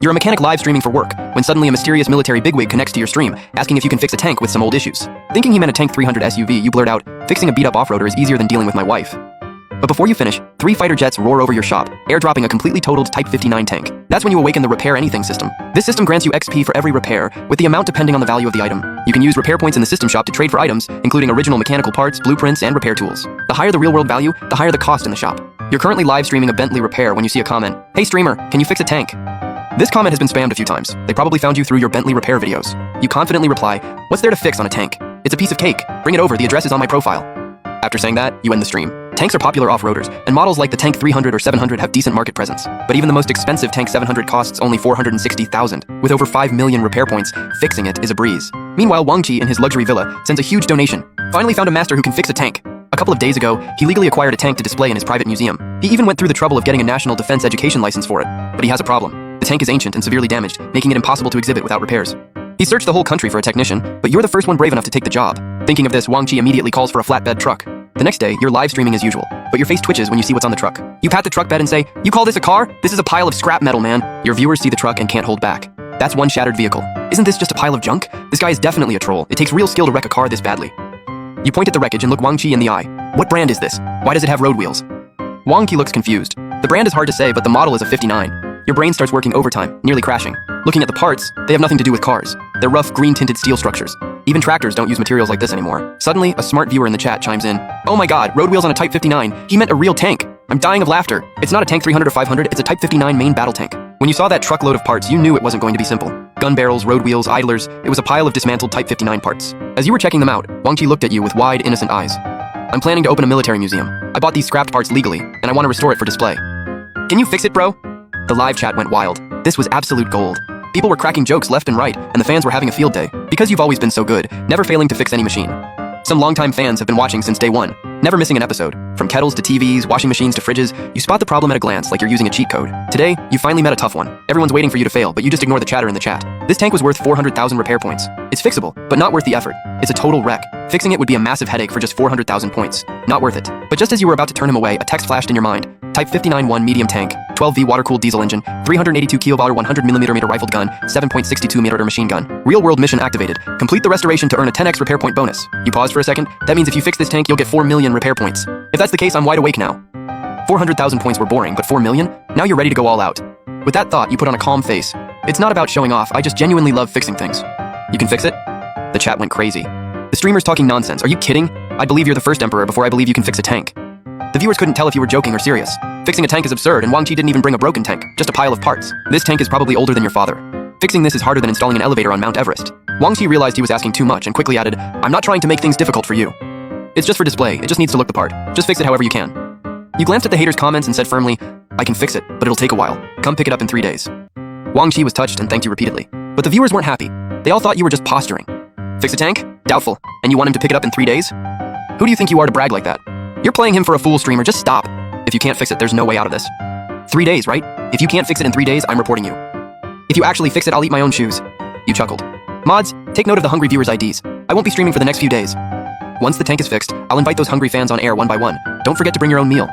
You're a mechanic live streaming for work, when suddenly a mysterious military bigwig connects to your stream, asking if you can fix a tank with some old issues. Thinking he meant a Tank 300 SUV, you blurt out, "Fixing a beat-up off-roader is easier than dealing with my wife." But before you finish, 3 fighter jets roar over your shop, airdropping a completely totaled Type 59 tank. That's when you awaken the Repair Anything system. This system grants you XP for every repair, with the amount depending on the value of the item. You can use repair points in the system shop to trade for items, including original mechanical parts, blueprints, and repair tools. The higher the real-world value, the higher the cost in the shop. You're currently live streaming a Bentley repair when you see a comment, "Hey streamer, can you fix a tank?" This comment has been spammed a few times. They probably found you through your Bentley repair videos. You confidently reply, "What's there to fix on a tank? It's a piece of cake. Bring it over, the address is on my profile." After saying that, you end the stream. Tanks are popular off-roaders, and models like the Tank 300 or 700 have decent market presence. But even the most expensive Tank 700 costs only $460,000. With over 5 million repair points, fixing it is a breeze. Meanwhile, Wang Qi in his luxury villa sends a huge donation. Finally found a master who can fix a tank. A couple of days ago, he legally acquired a tank to display in his private museum. He even went through the trouble of getting a national defense education license for it. But he has a problem. The tank is ancient and severely damaged, making it impossible to exhibit without repairs. He searched the whole country for a technician, but you're the first one brave enough to take the job. Thinking of this, Wang Qi immediately calls for a flatbed truck. The next day, you're live streaming as usual, but your face twitches when you see what's on the truck. You pat the truck bed and say, "You call this a car? This is a pile of scrap metal, man." Your viewers see the truck and can't hold back. That's one shattered vehicle. Isn't this just a pile of junk? This guy is definitely a troll. It takes real skill to wreck a car this badly. You point at the wreckage and look Wang Qi in the eye. "What brand is this? Why does it have road wheels?" Wang Qi looks confused. The brand is hard to say, but the model is a 59. Your brain starts working overtime, nearly crashing. Looking at the parts, they have nothing to do with cars. They're rough, green-tinted steel structures. Even tractors don't use materials like this anymore. Suddenly, a smart viewer in the chat chimes in. "Oh my god, road wheels on a Type 59. He meant a real tank. I'm dying of laughter. It's not a Tank 300 or 500, it's a Type 59 main battle tank." When you saw that truckload of parts, you knew it wasn't going to be simple. Gun barrels, road wheels, idlers, it was a pile of dismantled Type 59 parts. As you were checking them out, Wang Qi looked at you with wide, innocent eyes. "I'm planning to open a military museum. I bought these scrapped parts legally, and I want to restore it for display. Can you fix it, bro?" The live chat went wild. This was absolute gold. People were cracking jokes left and right, and the fans were having a field day. Because you've always been so good, never failing to fix any machine. Some longtime fans have been watching since day one, never missing an episode. From kettles to TVs, washing machines to fridges, you spot the problem at a glance like you're using a cheat code. Today, you finally met a tough one. Everyone's waiting for you to fail, but you just ignore the chatter in the chat. This tank was worth 400,000 repair points. It's fixable, but not worth the effort. It's a total wreck. Fixing it would be a massive headache for just 400,000 points. Not worth it. But just as you were about to turn him away, a text flashed in your mind. Type 59-1 medium tank, 12V water-cooled diesel engine, 382 kilowatt 100mm rifled gun, 7.62mm machine gun. Real-world mission activated. Complete the restoration to earn a 10x repair point bonus. You pause for a second? That means if you fix this tank, you'll get 4 million repair points. If that's the case, I'm wide awake now. 400,000 points were boring, but 4 million? Now you're ready to go all out. With that thought, you put on a calm face. It's not about showing off, I just genuinely love fixing things. You can fix it? The chat went crazy. The streamer's talking nonsense. Are you kidding? I believe you're the first emperor before I believe you can fix a tank. The viewers couldn't tell if you were joking or serious. Fixing a tank is absurd, and Wang Qi didn't even bring a broken tank, just a pile of parts. This tank is probably older than your father. Fixing this is harder than installing an elevator on Mount Everest. Wang Qi realized he was asking too much and quickly added, "I'm not trying to make things difficult for you. It's just for display, it just needs to look the part. Just fix it however you can." You glanced at the haters' comments and said firmly, "I can fix it, but it'll take a while. Come pick it up in 3 days." Wang Qi was touched and thanked you repeatedly. But the viewers weren't happy. They all thought you were just posturing. Fix a tank? Doubtful. And you want him to pick it up in 3 days? Who do you think you are to brag like that? You're playing him for a fool, streamer. Just stop. If you can't fix it, there's no way out of this. 3 days, right? If you can't fix it in 3 days, I'm reporting you. If you actually fix it, I'll eat my own shoes. You chuckled. Mods, take note of the hungry viewers' IDs. I won't be streaming for the next few days. Once the tank is fixed, I'll invite those hungry fans on air one by one. Don't forget to bring your own meal.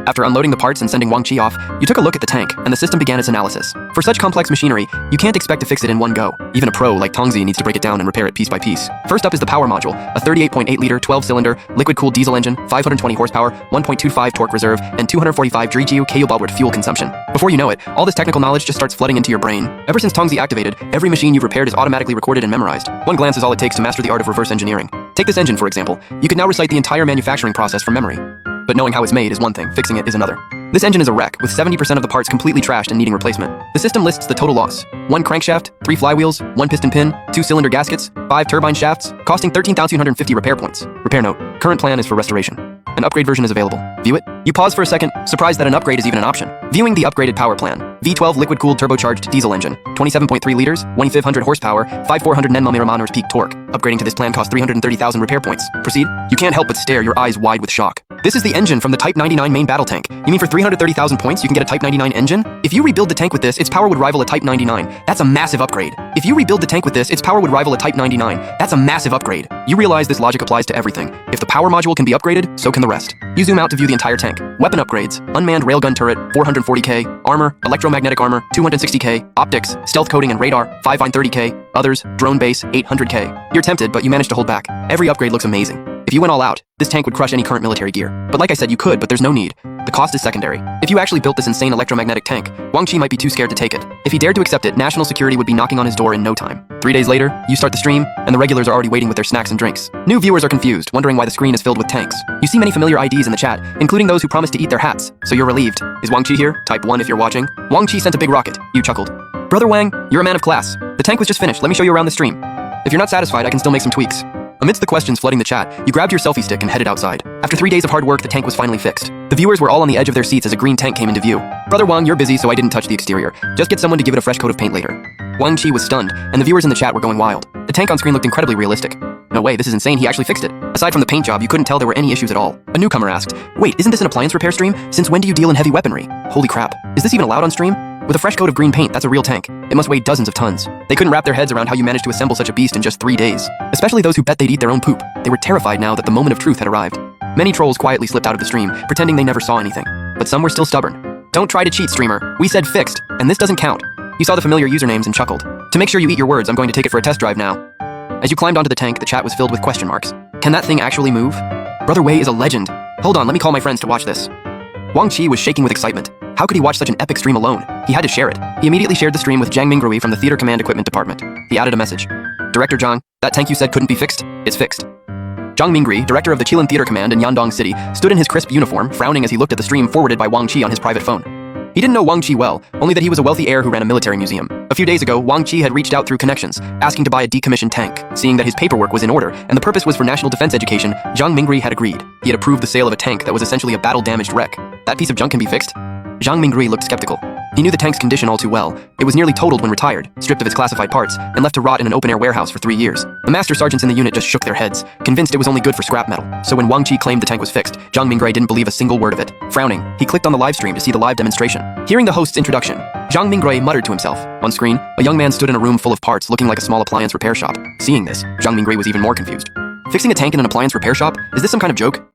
After unloading the parts and sending Wang Qi off, you took a look at the tank, and the system began its analysis. For such complex machinery, you can't expect to fix it in one go. Even a pro like Tongzi needs to break it down and repair it piece by piece. First up is the power module, a 38.8-liter, 12-cylinder, liquid-cooled diesel engine, 520 horsepower, 1.25 torque reserve, and 245 kg fuel consumption. Before you know it, all this technical knowledge just starts flooding into your brain. Ever since Tongzi activated, every machine you've repaired is automatically recorded and memorized. One glance is all it takes to master the art of reverse engineering. Take this engine, for example. You can now recite the entire manufacturing process from memory. But knowing how it's made is one thing, fixing it is another. This engine is a wreck, with 70% of the parts completely trashed and needing replacement. The system lists the total loss. 1 crankshaft, 3 flywheels, 1 piston pin, 2 cylinder gaskets, 5 turbine shafts, costing 13,250 repair points. Repair note, current plan is for restoration. An upgrade version is available. View it? You pause for a second, surprised that an upgrade is even an option. Viewing the upgraded power plan. V12 liquid-cooled turbocharged diesel engine, 27.3 liters, 1,500 horsepower, 5,400 Nm peak torque. Upgrading to this plan costs 330,000 repair points. Proceed? You can't help but stare, your eyes wide with shock. This is the engine from the Type 99 main battle tank. You mean for 330,000 points you can get a Type 99 engine? If you rebuild the tank with this, its power would rival a Type 99. That's a massive upgrade. If you rebuild the tank with this, its power would rival a Type 99. That's a massive upgrade. You realize this logic applies to everything. If the power module can be upgraded, so can the rest. You zoom out to view the the entire tank. Weapon upgrades: unmanned railgun turret, 440k, armor, electromagnetic armor, 260k, optics, stealth coating and radar, 530k, others, drone base, 800k. You're tempted, but you managed to hold back. Every upgrade looks amazing. If you went all out, this tank would crush any current military gear. But like I said, you could, but there's no need. The cost is secondary. If you actually built this insane electromagnetic tank, Wang Chi might be too scared to take it. If he dared to accept it, national security would be knocking on his door in no time. 3 days later, you start the stream, and the regulars are already waiting with their snacks and drinks. New viewers are confused, wondering why the screen is filled with tanks. You see many familiar IDs in the chat, including those who promised to eat their hats, so you're relieved. Is Wang Chi here? Type 1 if you're watching. Wang Chi sent a big rocket. You chuckled. Brother Wang, you're a man of class. The tank was just finished. Let me show you around the stream. If you're not satisfied, I can still make some tweaks. Amidst the questions flooding the chat, you grabbed your selfie stick and headed outside. After 3 days of hard work, the tank was finally fixed. The viewers were all on the edge of their seats as a green tank came into view. Brother Wang, you're busy, so I didn't touch the exterior. Just get someone to give it a fresh coat of paint later. Wang Chi was stunned, and the viewers in the chat were going wild. The tank on screen looked incredibly realistic. No way, this is insane, he actually fixed it. Aside from the paint job, you couldn't tell there were any issues at all. A newcomer asked, wait, isn't this an appliance repair stream? Since when do you deal in heavy weaponry? Holy crap, is this even allowed on stream? With a fresh coat of green paint, that's a real tank. It must weigh dozens of tons. They couldn't wrap their heads around how you managed to assemble such a beast in just 3 days. Especially those who bet they'd eat their own poop. They were terrified now that the moment of truth had arrived. Many trolls quietly slipped out of the stream, pretending they never saw anything. But some were still stubborn. Don't try to cheat, streamer. We said fixed, and this doesn't count. You saw the familiar usernames and chuckled. To make sure you eat your words, I'm going to take it for a test drive now. As you climbed onto the tank, the chat was filled with question marks. Can that thing actually move? Brother Wei is a legend. Hold on, let me call my friends to watch this. Wang Chi was shaking with excitement. How could he watch such an epic stream alone? He had to share it. He immediately shared the stream with Zhang Mingrui from the Theater Command Equipment Department. He added a message. Director Zhang, that tank you said couldn't be fixed? It's fixed. Zhang Mingrui, director of the Qilin Theater Command in Yandong City, stood in his crisp uniform, frowning as he looked at the stream forwarded by Wang Chi on his private phone. He didn't know Wang Chi well, only that he was a wealthy heir who ran a military museum. A few days ago, Wang Chi had reached out through connections, asking to buy a decommissioned tank. Seeing that his paperwork was in order, and the purpose was for national defense education, Zhang Mingrui had agreed. He had approved the sale of a tank that was essentially a battle-damaged wreck. That piece of junk can be fixed? Zhang Mingrui looked skeptical. He knew the tank's condition all too well. It was nearly totaled when retired, stripped of its classified parts, and left to rot in an open-air warehouse for 3 years. The master sergeants in the unit just shook their heads, convinced it was only good for scrap metal. So when Wang Chi claimed the tank was fixed, Zhang Mingrui didn't believe a single word of it. Frowning, he clicked on the live stream to see the live demonstration. Hearing the host's introduction, Zhang Mingrui muttered to himself. On screen, a young man stood in a room full of parts looking like a small appliance repair shop. Seeing this, Zhang Mingrui was even more confused. Fixing a tank in an appliance repair shop? Is this some kind of joke?